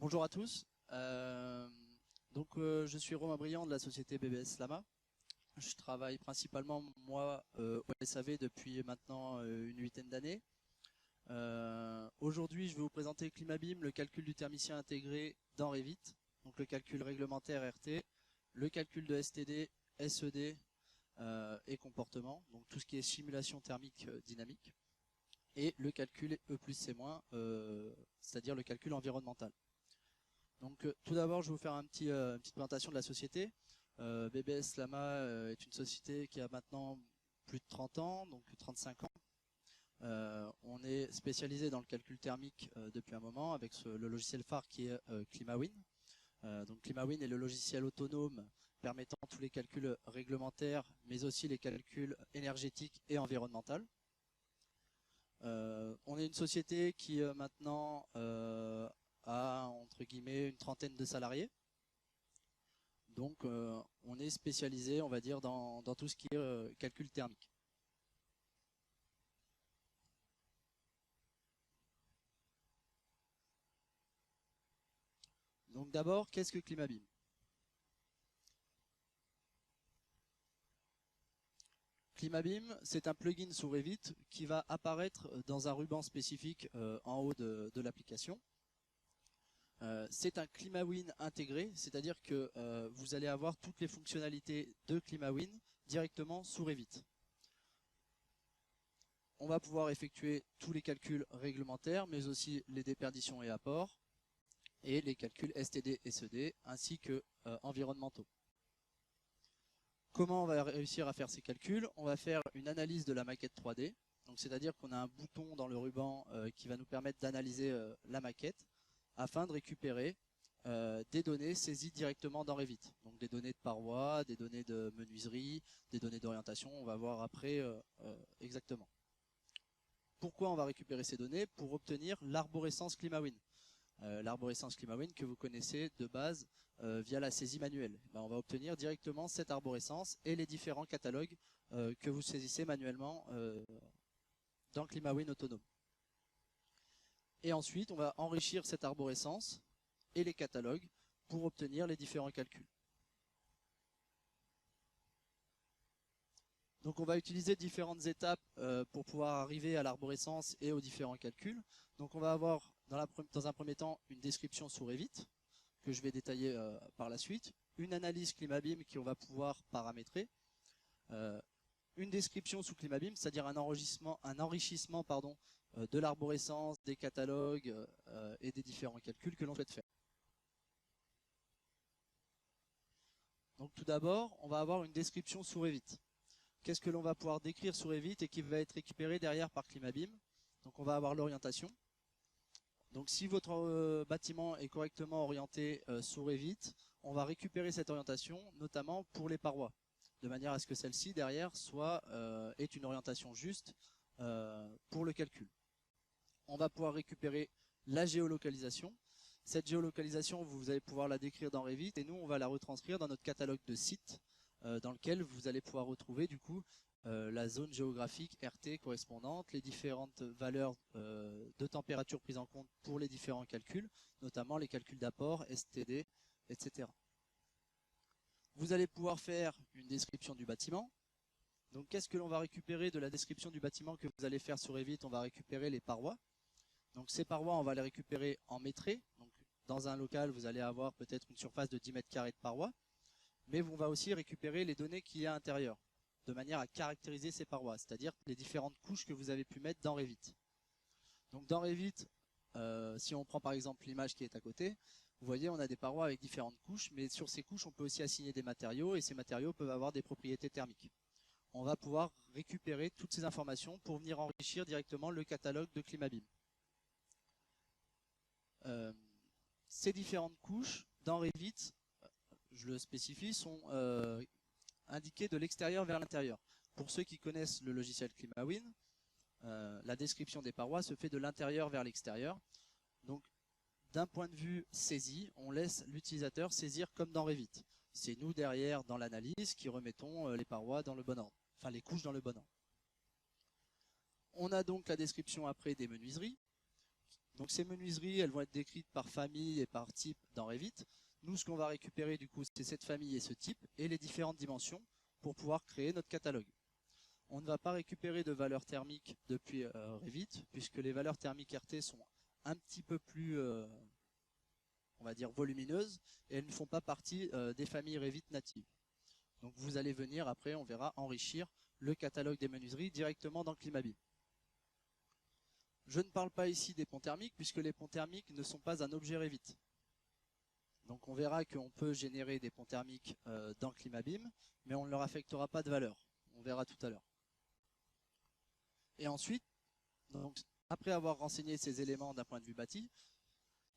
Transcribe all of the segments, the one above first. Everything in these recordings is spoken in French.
Bonjour à tous. Je suis Romain Briand de la société BBS Lama. Je travaille principalement moi au SAV depuis maintenant une huitaine d'années. Aujourd'hui, je vais vous présenter Climabim, le calcul du thermicien intégré dans Revit, donc le calcul réglementaire RT, le calcul de STD, SED et comportement, donc tout ce qui est simulation thermique dynamique, et le calcul E plus C-, c'est-à-dire le calcul environnemental. Donc tout d'abord, je vais vous faire une petite présentation de la société. BBS Lama est une société qui a maintenant plus de 30 ans, donc 35 ans. On est spécialisé dans le calcul thermique depuis un moment avec le logiciel phare qui est Climawin. Donc Climawin est le logiciel autonome permettant tous les calculs réglementaires, mais aussi les calculs énergétiques et environnementaux. On est une société qui maintenant a entre guillemets une trentaine de salariés. Donc on est spécialisé, on va dire, dans tout ce qui est calcul thermique. Donc d'abord, qu'est-ce que Climabim? Climabim, c'est un plugin sous Revit qui va apparaître dans un ruban spécifique en haut de l'application. C'est un Climawin intégré, c'est-à-dire que vous allez avoir toutes les fonctionnalités de Climawin directement sous Revit. On va pouvoir effectuer tous les calculs réglementaires, mais aussi les déperditions et apports, et les calculs STD et SED, ainsi que environnementaux. Comment on va réussir à faire ces calculs? On va faire une analyse de la maquette 3D, c'est-à-dire qu'on a un bouton dans le ruban qui va nous permettre d'analyser la maquette, afin de récupérer des données saisies directement dans Revit. Donc des données de parois, des données de menuiserie, des données d'orientation, on va voir après exactement. Pourquoi on va récupérer ces données? Pour obtenir l'arborescence Climawin. L'arborescence Climawin que vous connaissez de base via la saisie manuelle. On va obtenir directement cette arborescence et les différents catalogues que vous saisissez manuellement dans Climawin autonome. Et ensuite, on va enrichir cette arborescence et les catalogues pour obtenir les différents calculs. Donc on va utiliser différentes étapes pour pouvoir arriver à l'arborescence et aux différents calculs. Donc on va avoir dans un premier temps une description sous Revit, que je vais détailler par la suite, une analyse Climabim qu'on va pouvoir paramétrer, une description sous Climabim, c'est-à-dire un enrichissement de l'arborescence, des catalogues et des différents calculs que l'on souhaite faire. Donc tout d'abord, on va avoir une description sous Revit. Qu'est-ce que l'on va pouvoir décrire sous Revit et qui va être récupéré derrière par Climabim? Donc on va avoir l'orientation. Donc si votre bâtiment est correctement orienté sous Revit, on va récupérer cette orientation, notamment pour les parois, de manière à ce que celle-ci derrière ait une orientation juste pour le calcul. On va pouvoir récupérer la géolocalisation. Cette géolocalisation, vous allez pouvoir la décrire dans Revit et nous, on va la retranscrire dans notre catalogue de sites dans lequel vous allez pouvoir retrouver du coup la zone géographique RT correspondante, les différentes valeurs de température prises en compte pour les différents calculs, notamment les calculs d'apport, STD, etc. Vous allez pouvoir faire une description du bâtiment. Donc qu'est-ce que l'on va récupérer de la description du bâtiment que vous allez faire sur Revit? On va récupérer les parois. Donc ces parois, on va les récupérer en mètrés. Donc dans un local, vous allez avoir peut-être une surface de 10 mètres carrés de parois, mais on va aussi récupérer les données qu'il y a à l'intérieur, de manière à caractériser ces parois, c'est-à-dire les différentes couches que vous avez pu mettre dans Revit. Donc dans Revit, si on prend par exemple l'image qui est à côté, vous voyez on a des parois avec différentes couches, mais sur ces couches on peut aussi assigner des matériaux, et ces matériaux peuvent avoir des propriétés thermiques. On va pouvoir récupérer toutes ces informations pour venir enrichir directement le catalogue de Climabim. Ces différentes couches dans Revit, je le spécifie, sont indiquées de l'extérieur vers l'intérieur. Pour ceux qui connaissent le logiciel Climawin, la description des parois se fait de l'intérieur vers l'extérieur. Donc d'un point de vue saisie, on laisse l'utilisateur saisir comme dans Revit. C'est nous derrière dans l'analyse qui remettons les parois dans le bon ordre, enfin les couches dans le bon ordre. On a donc la description après des menuiseries, Donc ces menuiseries, elles vont être décrites par famille et par type dans Revit. Nous, ce qu'on va récupérer du coup, c'est cette famille et ce type et les différentes dimensions pour pouvoir créer notre catalogue. On ne va pas récupérer de valeurs thermiques depuis Revit, puisque les valeurs thermiques RT sont un petit peu plus, on va dire, volumineuses, et elles ne font pas partie des familles Revit natives. Donc vous allez venir, après, on verra, enrichir le catalogue des menuiseries directement dans Climabim. Je ne parle pas ici des ponts thermiques, puisque les ponts thermiques ne sont pas un objet Revit. Donc on verra qu'on peut générer des ponts thermiques dans Climabim, mais on ne leur affectera pas de valeur. On verra tout à l'heure. Et ensuite, donc, après avoir renseigné ces éléments d'un point de vue bâti,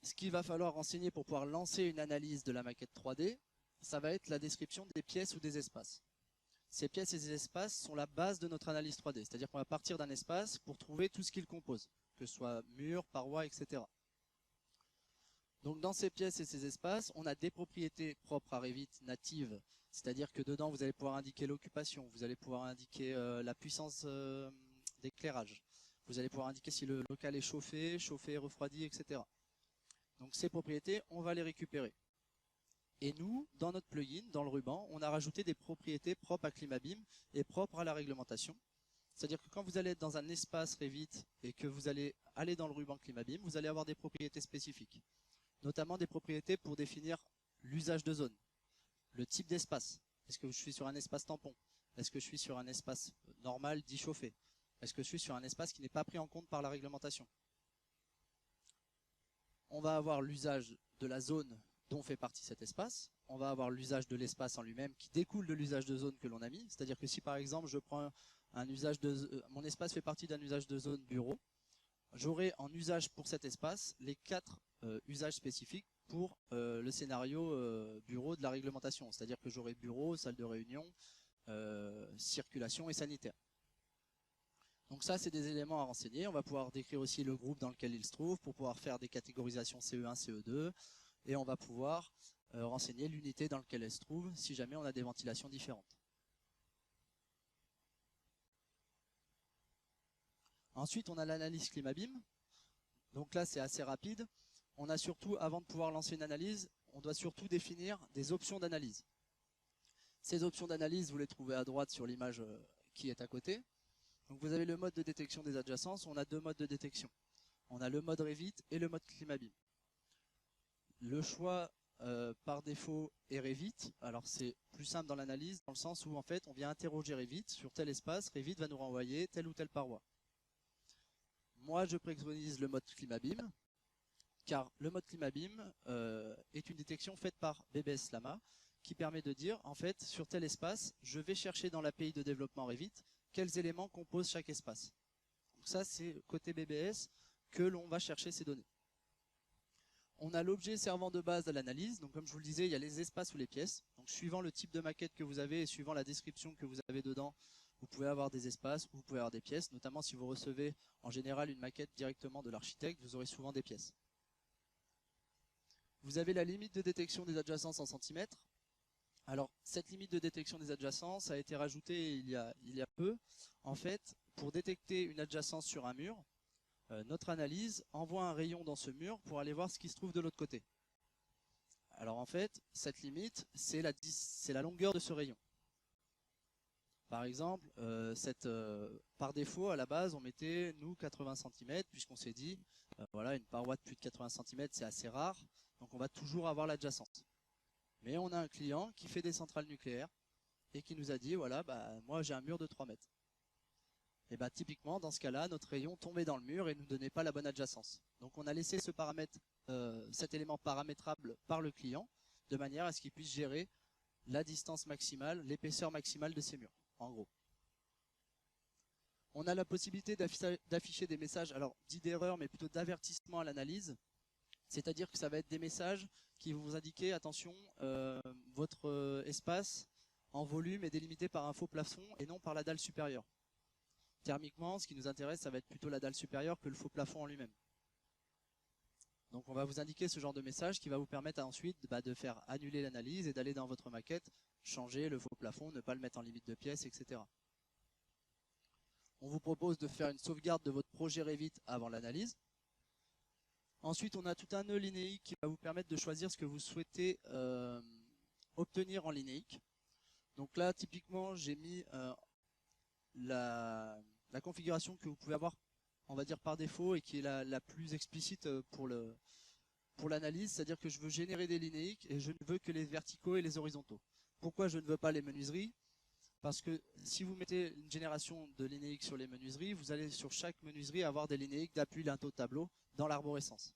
ce qu'il va falloir renseigner pour pouvoir lancer une analyse de la maquette 3D, ça va être la description des pièces ou des espaces. Ces pièces et ces espaces sont la base de notre analyse 3D, c'est-à-dire qu'on va partir d'un espace pour trouver tout ce qu'il compose, que ce soit murs, parois, etc. Donc dans ces pièces et ces espaces, on a des propriétés propres à Revit natives, c'est-à-dire que dedans vous allez pouvoir indiquer l'occupation, vous allez pouvoir indiquer la puissance d'éclairage, vous allez pouvoir indiquer si le local est chauffé, refroidi, etc. Donc ces propriétés, on va les récupérer. Et nous, dans notre plugin, dans le ruban, on a rajouté des propriétés propres à Climabim et propres à la réglementation. C'est-à-dire que quand vous allez être dans un espace Revit et que vous allez aller dans le ruban Climabim, vous allez avoir des propriétés spécifiques. Notamment des propriétés pour définir l'usage de zone, le type d'espace. Est-ce que je suis sur un espace tampon? Est-ce que je suis sur un espace normal dit chauffé? Est-ce que je suis sur un espace qui n'est pas pris en compte par la réglementation? On va avoir l'usage de la zone dont fait partie cet espace. On va avoir l'usage de l'espace en lui-même qui découle de l'usage de zone que l'on a mis. C'est-à-dire que si par exemple je prends un usage de mon espace fait partie d'un usage de zone bureau, j'aurai en usage pour cet espace les 4 usages spécifiques pour le scénario bureau de la réglementation. C'est-à-dire que j'aurai bureau, salle de réunion, circulation et sanitaire. Donc ça, c'est des éléments à renseigner. On va pouvoir décrire aussi le groupe dans lequel il se trouve pour pouvoir faire des catégorisations CE1, CE2. Et on va pouvoir renseigner l'unité dans laquelle elle se trouve si jamais on a des ventilations différentes. Ensuite, on a l'analyse Climabim. Donc là, c'est assez rapide. On a surtout, avant de pouvoir lancer une analyse, on doit surtout définir des options d'analyse. Ces options d'analyse, vous les trouvez à droite sur l'image qui est à côté. Donc vous avez le mode de détection des adjacences. On a 2 modes de détection. On a le mode Revit et le mode Climabim. Le choix par défaut est Revit. Alors c'est plus simple dans l'analyse, dans le sens où en fait on vient interroger Revit sur tel espace. Revit va nous renvoyer telle ou telle paroi. Moi je préconise le mode Climabim, car le mode Climabim est une détection faite par BBS Lama, qui permet de dire, en fait, sur tel espace, je vais chercher dans l'API de développement Revit quels éléments composent chaque espace. Donc ça, c'est côté BBS que l'on va chercher ces données. On a l'objet servant de base à l'analyse, donc comme je vous le disais, il y a les espaces ou les pièces. Donc suivant le type de maquette que vous avez et suivant la description que vous avez dedans, vous pouvez avoir des espaces ou vous pouvez avoir des pièces, notamment si vous recevez en général une maquette directement de l'architecte, vous aurez souvent des pièces. Vous avez la limite de détection des adjacences en centimètres. Alors, cette limite de détection des adjacences a été rajoutée il y a peu. En fait, pour détecter une adjacence sur un mur, notre analyse envoie un rayon dans ce mur pour aller voir ce qui se trouve de l'autre côté. Alors en fait, cette limite, c'est la longueur de ce rayon. Par exemple, par défaut, à la base, on mettait, nous, 80 cm, puisqu'on s'est dit, voilà, une paroi de plus de 80 cm, c'est assez rare, donc on va toujours avoir l'adjacence. Mais on a un client qui fait des centrales nucléaires et qui nous a dit, voilà, moi j'ai un mur de 3 mètres. Et typiquement, dans ce cas-là, notre rayon tombait dans le mur et ne nous donnait pas la bonne adjacence. Donc on a laissé cet élément paramétrable par le client, de manière à ce qu'il puisse gérer la distance maximale, l'épaisseur maximale de ces murs, en gros. On a la possibilité d'afficher des messages, alors dits d'erreur, mais plutôt d'avertissement à l'analyse. C'est-à-dire que ça va être des messages qui vont vous indiquer, attention, votre espace en volume est délimité par un faux plafond et non par la dalle supérieure. Thermiquement, ce qui nous intéresse, ça va être plutôt la dalle supérieure que le faux plafond en lui-même. Donc on va vous indiquer ce genre de message qui va vous permettre ensuite de faire annuler l'analyse et d'aller dans votre maquette, changer le faux plafond, ne pas le mettre en limite de pièces, etc. On vous propose de faire une sauvegarde de votre projet Revit avant l'analyse. Ensuite, on a tout un nœud linéique qui va vous permettre de choisir ce que vous souhaitez obtenir en linéique. Donc là, typiquement, j'ai mis la configuration que vous pouvez avoir, on va dire par défaut, et qui est la plus explicite pour l'analyse, c'est-à-dire que je veux générer des linéiques et je ne veux que les verticaux et les horizontaux. Pourquoi je ne veux pas les menuiseries? Parce que si vous mettez une génération de linéiques sur les menuiseries, vous allez sur chaque menuiserie avoir des linéiques d'appui linteau tableau dans l'arborescence.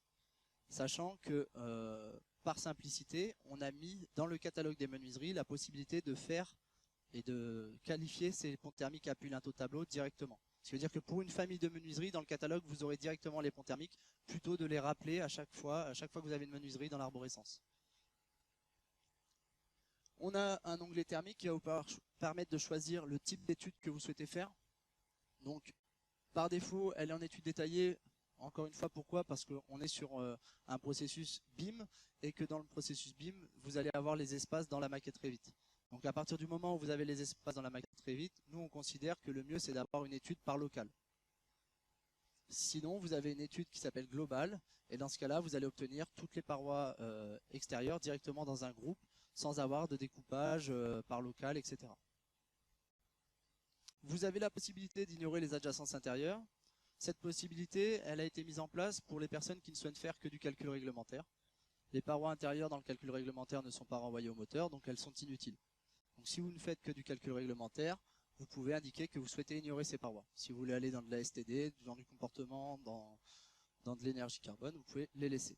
Sachant que, par simplicité, on a mis dans le catalogue des menuiseries la possibilité de faire et de qualifier ces ponts thermiques appui linteau tableau directement. Ce qui veut dire que pour une famille de menuiseries, dans le catalogue, vous aurez directement les ponts thermiques, plutôt de les rappeler à chaque fois que vous avez une menuiserie dans l'arborescence. On a un onglet thermique qui va vous permettre de choisir le type d'étude que vous souhaitez faire. Donc, par défaut, elle est en étude détaillée. Encore une fois, pourquoi? Parce qu'on est sur un processus BIM et que dans le processus BIM, vous allez avoir les espaces dans la maquette Revit. Donc, à partir du moment où vous avez les espaces dans la maquette Revit, nous, on considère que le mieux, c'est d'avoir une étude par local. Sinon, vous avez une étude qui s'appelle Global, et dans ce cas-là, vous allez obtenir toutes les parois extérieures directement dans un groupe, sans avoir de découpage par local, etc. Vous avez la possibilité d'ignorer les adjacences intérieures. Cette possibilité, elle a été mise en place pour les personnes qui ne souhaitent faire que du calcul réglementaire. Les parois intérieures dans le calcul réglementaire ne sont pas renvoyées au moteur, donc elles sont inutiles. Donc si vous ne faites que du calcul réglementaire, vous pouvez indiquer que vous souhaitez ignorer ces parois. Si vous voulez aller dans de la STD, dans du comportement, dans de l'énergie carbone, vous pouvez les laisser.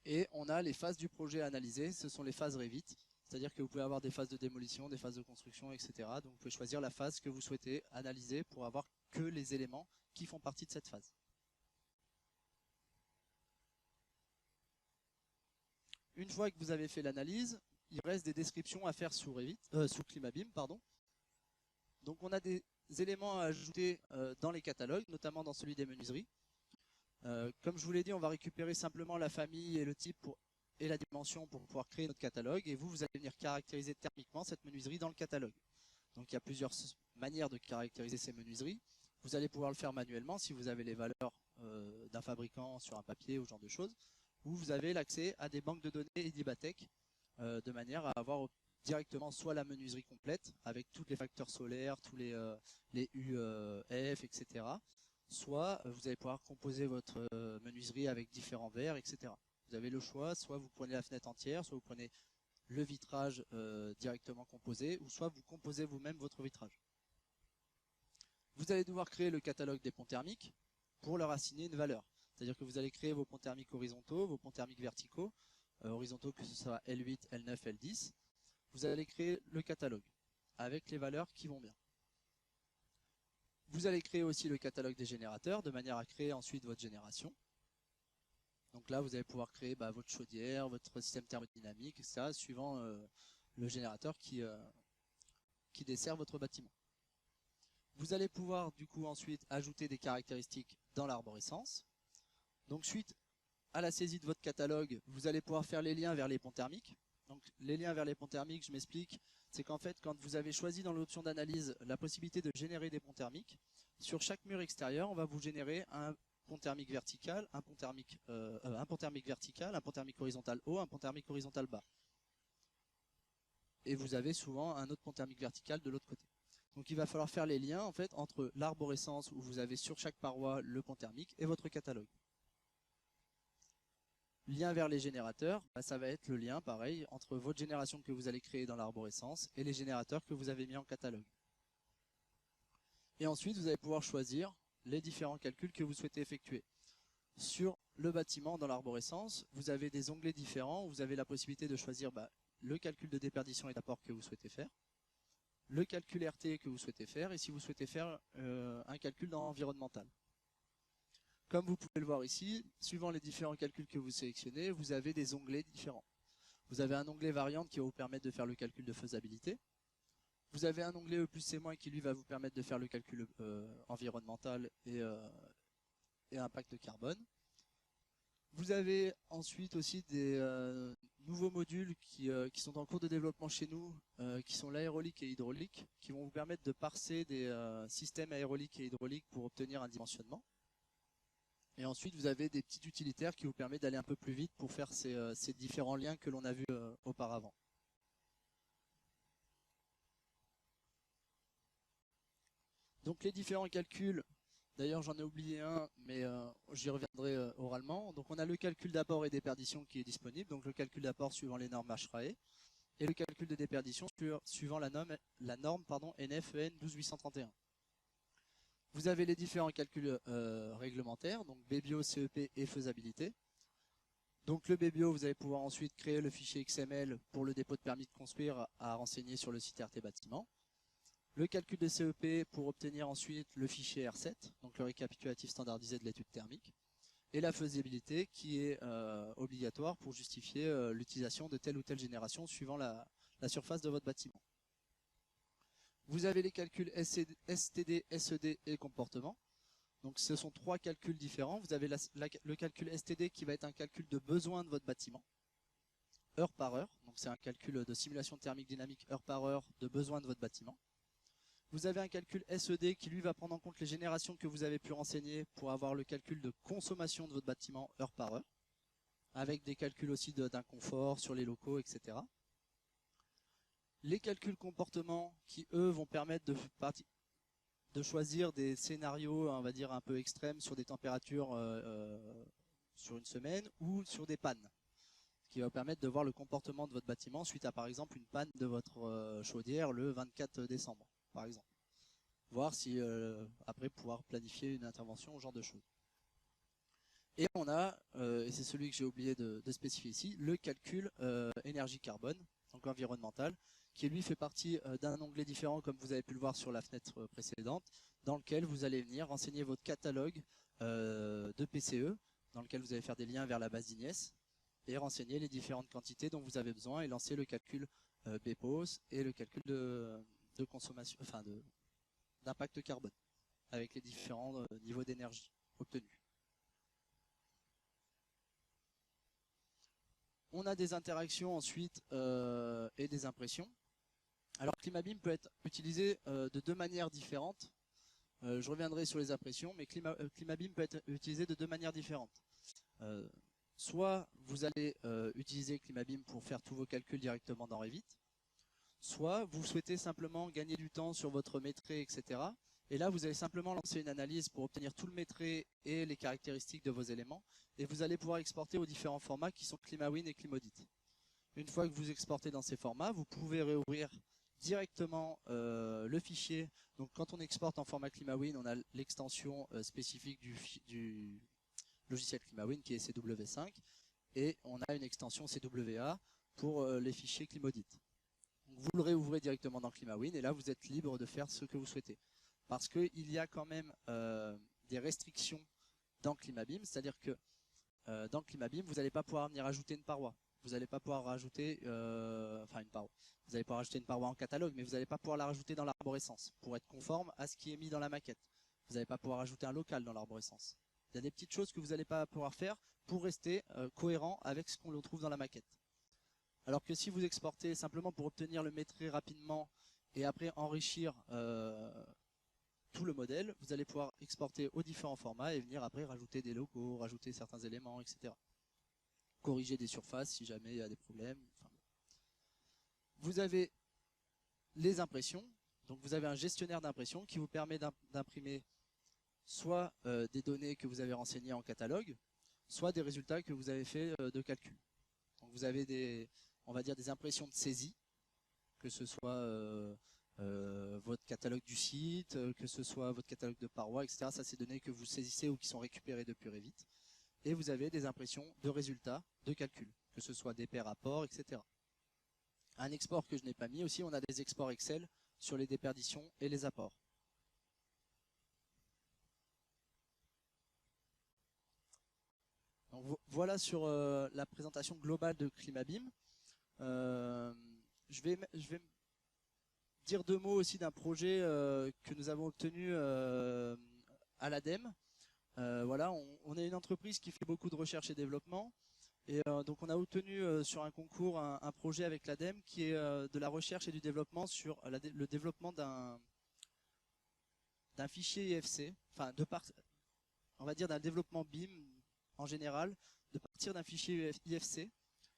Et on a les phases du projet à analyser, ce sont les phases Revit, c'est-à-dire que vous pouvez avoir des phases de démolition, des phases de construction, etc. Donc vous pouvez choisir la phase que vous souhaitez analyser pour avoir que les éléments qui font partie de cette phase. Une fois que vous avez fait l'analyse, il reste des descriptions à faire sous ClimaBIM, pardon. Donc on a des éléments à ajouter dans les catalogues, notamment dans celui des menuiseries. Comme je vous l'ai dit, on va récupérer simplement la famille et le type et la dimension pour pouvoir créer notre catalogue. Et vous allez venir caractériser thermiquement cette menuiserie dans le catalogue. Donc il y a plusieurs manières de caractériser ces menuiseries. Vous allez pouvoir le faire manuellement si vous avez les valeurs d'un fabricant sur un papier ou ce genre de choses. Ou vous avez l'accès à des banques de données Edibatec de manière à avoir directement soit la menuiserie complète avec tous les facteurs solaires, tous les UF, etc. Soit vous allez pouvoir composer votre menuiserie avec différents verres, etc. Vous avez le choix, soit vous prenez la fenêtre entière, soit vous prenez le vitrage directement composé, ou soit vous composez vous-même votre vitrage. Vous allez devoir créer le catalogue des ponts thermiques pour leur assigner une valeur. C'est-à-dire que vous allez créer vos ponts thermiques horizontaux, vos ponts thermiques verticaux, horizontaux que ce soit L8, L9, L10. Vous allez créer le catalogue avec les valeurs qui vont bien. Vous allez créer aussi le catalogue des générateurs de manière à créer ensuite votre génération. Donc là, vous allez pouvoir créer votre chaudière, votre système thermodynamique, etc. suivant le générateur qui dessert votre bâtiment. Vous allez pouvoir du coup ensuite ajouter des caractéristiques dans l'arborescence. Donc suite à la saisie de votre catalogue, vous allez pouvoir faire les liens vers les ponts thermiques. Donc les liens vers les ponts thermiques, je m'explique, c'est qu'en fait quand vous avez choisi dans l'option d'analyse la possibilité de générer des ponts thermiques, sur chaque mur extérieur, on va vous générer un pont thermique vertical, un pont thermique vertical, un pont thermique horizontal haut, un pont thermique horizontal bas. Et vous avez souvent un autre pont thermique vertical de l'autre côté. Donc il va falloir faire les liens en fait entre l'arborescence où vous avez sur chaque paroi le pont thermique et votre catalogue. Lien vers les générateurs, ça va être le lien pareil entre votre génération que vous allez créer dans l'arborescence et les générateurs que vous avez mis en catalogue. Et ensuite vous allez pouvoir choisir les différents calculs que vous souhaitez effectuer. Sur le bâtiment dans l'arborescence, vous avez des onglets différents où vous avez la possibilité de choisir le calcul de déperdition et d'apport que vous souhaitez faire, le calcul RT que vous souhaitez faire et si vous souhaitez faire un calcul dans l'environnemental. Comme vous pouvez le voir ici, suivant les différents calculs que vous sélectionnez, vous avez des onglets différents. Vous avez un onglet variante qui va vous permettre de faire le calcul de faisabilité. Vous avez un onglet E+C- qui lui va vous permettre de faire le calcul environnemental et impact carbone. Vous avez ensuite aussi des nouveaux modules qui sont en cours de développement chez nous, qui sont l'aérolique et hydraulique, qui vont vous permettre de parser des systèmes aéroliques et hydrauliques pour obtenir un dimensionnement. Et ensuite, vous avez des petits utilitaires qui vous permettent d'aller un peu plus vite pour faire ces différents liens que l'on a vus auparavant. Donc les différents calculs, d'ailleurs j'en ai oublié un, mais j'y reviendrai oralement. Donc on a le calcul d'apport et déperdition qui est disponible, donc le calcul d'apport suivant les normes HRAE, et le calcul de déperdition suivant la norme NF-EN 12831. Vous avez les différents calculs réglementaires, donc BBIO, CEP et faisabilité. Donc le BBIO, vous allez pouvoir ensuite créer le fichier XML pour le dépôt de permis de construire à renseigner sur le site RT Bâtiment. Le calcul de CEP pour obtenir ensuite le fichier R7, donc le récapitulatif standardisé de l'étude thermique. Et la faisabilité qui est obligatoire pour justifier l'utilisation de telle ou telle génération suivant la surface de votre bâtiment. Vous avez les calculs STD, SED et comportement. Donc ce sont trois calculs différents. Vous avez le calcul STD qui va être un calcul de besoin de votre bâtiment, heure par heure. Donc c'est un calcul de simulation thermique dynamique heure par heure de besoin de votre bâtiment. Vous avez un calcul SED qui lui va prendre en compte les générations que vous avez pu renseigner pour avoir le calcul de consommation de votre bâtiment heure par heure, avec des calculs aussi d'un confort sur les locaux, etc. Les calculs comportement qui eux vont permettre de choisir des scénarios, on va dire un peu extrêmes sur des températures sur une semaine ou sur des pannes, ce qui va vous permettre de voir le comportement de votre bâtiment suite à par exemple une panne de votre chaudière le 24 décembre par exemple. Voir si après pouvoir planifier une intervention, ce genre de choses. Et on a, et c'est celui que j'ai oublié de spécifier ici, le calcul énergie carbone, donc environnemental, qui lui fait partie d'un onglet différent comme vous avez pu le voir sur la fenêtre précédente, dans lequel vous allez venir renseigner votre catalogue de PCE, dans lequel vous allez faire des liens vers la base d'Ignes, et renseigner les différentes quantités dont vous avez besoin et lancer le calcul BPOS et le calcul de consommation, enfin d'impact carbone, avec les différents niveaux d'énergie obtenus. On a des interactions ensuite et des impressions. Alors Climabim peut être utilisé de deux manières différentes. Je reviendrai sur les impressions, mais Climabim peut être utilisé de deux manières différentes. Soit vous allez utiliser Climabim pour faire tous vos calculs directement dans Revit, soit vous souhaitez simplement gagner du temps sur votre métré, etc. Et là, vous allez simplement lancer une analyse pour obtenir tout le métré et les caractéristiques de vos éléments. Et vous allez pouvoir exporter aux différents formats qui sont ClimaWin et Climaudit. Une fois que vous exportez dans ces formats, vous pouvez réouvrir directement le fichier. Donc quand on exporte en format ClimaWin, on a l'extension spécifique du logiciel ClimaWin qui est CW5. Et on a une extension CWA pour les fichiers Climaudit. Vous le réouvrez directement dans ClimaWin et là vous êtes libre de faire ce que vous souhaitez. Parce qu'il y a quand même des restrictions dans Climabim, c'est-à-dire que dans Climabim, vous n'allez pas pouvoir venir ajouter une paroi. Vous n'allez pas pouvoir rajouter une paroi. Vous allez pouvoir rajouter une paroi en catalogue, mais vous n'allez pas pouvoir la rajouter dans l'arborescence pour être conforme à ce qui est mis dans la maquette. Vous n'allez pas pouvoir rajouter un local dans l'arborescence. Il y a des petites choses que vous n'allez pas pouvoir faire pour rester cohérent avec ce qu'on trouve dans la maquette. Alors que si vous exportez simplement pour obtenir le métré rapidement et après enrichir tout le modèle, vous allez pouvoir exporter aux différents formats et venir après rajouter des locaux, rajouter certains éléments, etc. Corriger des surfaces si jamais il y a des problèmes. Enfin, vous avez les impressions, donc vous avez un gestionnaire d'impression qui vous permet d'imprimer soit des données que vous avez renseignées en catalogue, soit des résultats que vous avez fait de calcul. Donc vous avez on va dire des impressions de saisie, que ce soit votre catalogue du site, que ce soit votre catalogue de parois, etc. Ça, c'est des données que vous saisissez ou qui sont récupérées depuis Revit. Et vous avez des impressions de résultats de calcul, que ce soit des paires rapports, etc. Un export que je n'ai pas mis aussi, on a des exports Excel sur les déperditions et les apports. Donc, voilà sur la présentation globale de Climabim. Je vais dire deux mots aussi d'un projet que nous avons obtenu à l'ADEME. Voilà, on est une entreprise qui fait beaucoup de recherche et développement. Et donc on a obtenu sur un concours un projet avec l'ADEME qui est de la recherche et du développement sur le développement d'un fichier IFC, enfin on va dire d'un développement BIM en général, de partir d'un fichier IFC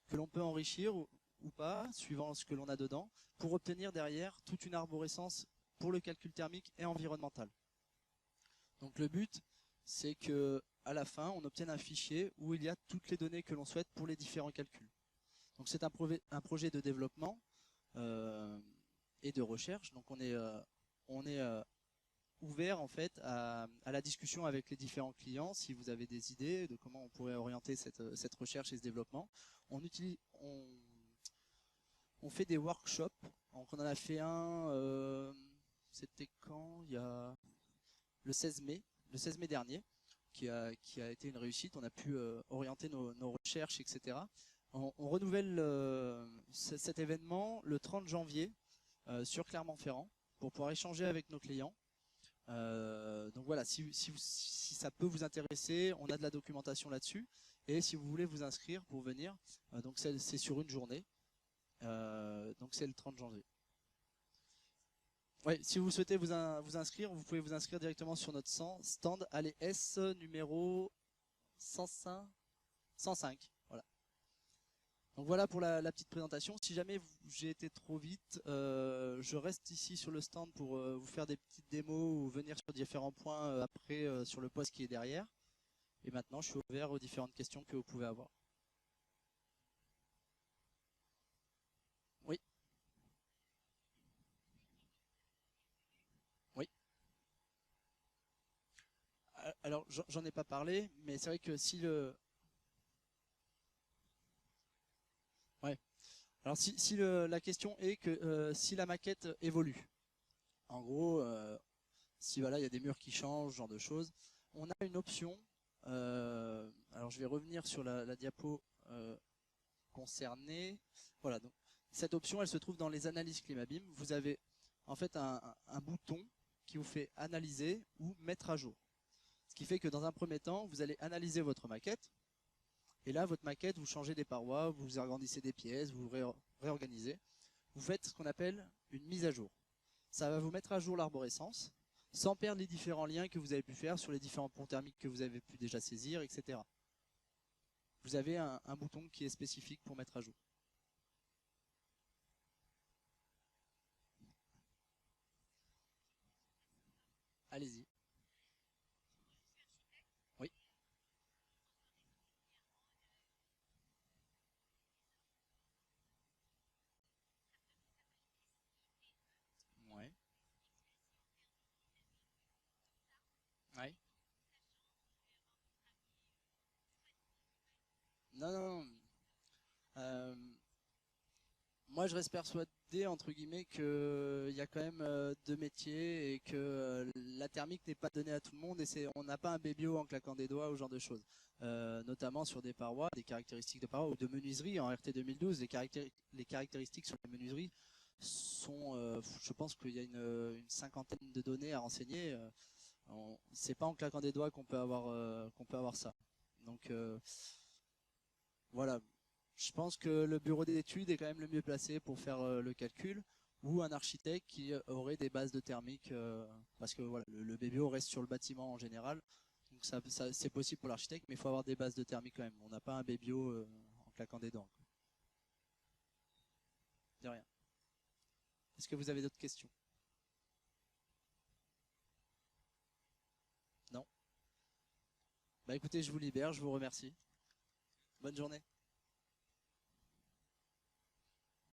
que l'on peut enrichir ou pas, suivant ce que l'on a dedans, pour obtenir derrière toute une arborescence pour le calcul thermique et environnemental. Donc le but, c'est que à la fin, on obtienne un fichier où il y a toutes les données que l'on souhaite pour les différents calculs. Donc c'est un projet de développement et de recherche. Donc on est ouvert en fait à la discussion avec les différents clients si vous avez des idées de comment on pourrait orienter cette recherche et ce développement. On fait des workshops. Donc on en a fait un, c'était quand? Il y a le 16 mai dernier, qui a été une réussite. On a pu orienter nos recherches, etc. On renouvelle cet événement le 30 janvier sur Clermont-Ferrand pour pouvoir échanger avec nos clients. Donc voilà, si ça peut vous intéresser, on a de la documentation là-dessus. Et si vous voulez vous inscrire pour venir, donc c'est sur une journée. Donc c'est le 30 janvier. Ouais, si vous souhaitez vous inscrire, vous pouvez vous inscrire directement sur notre stand à l'ES numéro 105. Voilà. Donc voilà pour la petite présentation. Si jamais j'ai été trop vite, je reste ici sur le stand pour vous faire des petites démos ou venir sur différents points après sur le poste qui est derrière. Et maintenant, je suis ouvert aux différentes questions que vous pouvez avoir. Oui. Oui. Alors, j'en ai pas parlé, mais c'est vrai que si le... Ouais. Alors si la question est que si la maquette évolue, en gros, si voilà, il y a des murs qui changent, ce genre de choses, on a une option. Alors je vais revenir sur la diapo concernée. Voilà, donc cette option, elle se trouve dans les analyses ClimaBIM. Vous avez en fait un bouton qui vous fait analyser ou mettre à jour. Ce qui fait que dans un premier temps, vous allez analyser votre maquette. Et là, votre maquette, vous changez des parois, vous agrandissez des pièces, vous réorganisez. Vous faites ce qu'on appelle une mise à jour. Ça va vous mettre à jour l'arborescence, sans perdre les différents liens que vous avez pu faire sur les différents ponts thermiques que vous avez pu déjà saisir, etc. Vous avez un bouton qui est spécifique pour mettre à jour. Allez-y. Oui. Ouais. Ouais. Non, non. Euh, Moi, je reste persuadé, entre guillemets, qu'il y a quand même deux métiers et que la thermique n'est pas donnée à tout le monde et on n'a pas un bébio en claquant des doigts ou ce genre de choses. Notamment sur des parois, des caractéristiques de parois ou de menuiserie. En RT 2012, les caractéristiques sur les menuiseries sont, je pense qu'il y a une cinquantaine de données à renseigner. C'est pas en claquant des doigts qu'on peut avoir ça. Donc voilà. Je pense que le bureau d'études est quand même le mieux placé pour faire le calcul, ou un architecte qui aurait des bases de thermique, parce que voilà, le BBO reste sur le bâtiment en général, donc c'est possible pour l'architecte, mais il faut avoir des bases de thermique quand même. On n'a pas un BBO en claquant des dents. De rien. Est-ce que vous avez d'autres questions? Non? Bah écoutez, je vous libère, je vous remercie. Bonne journée.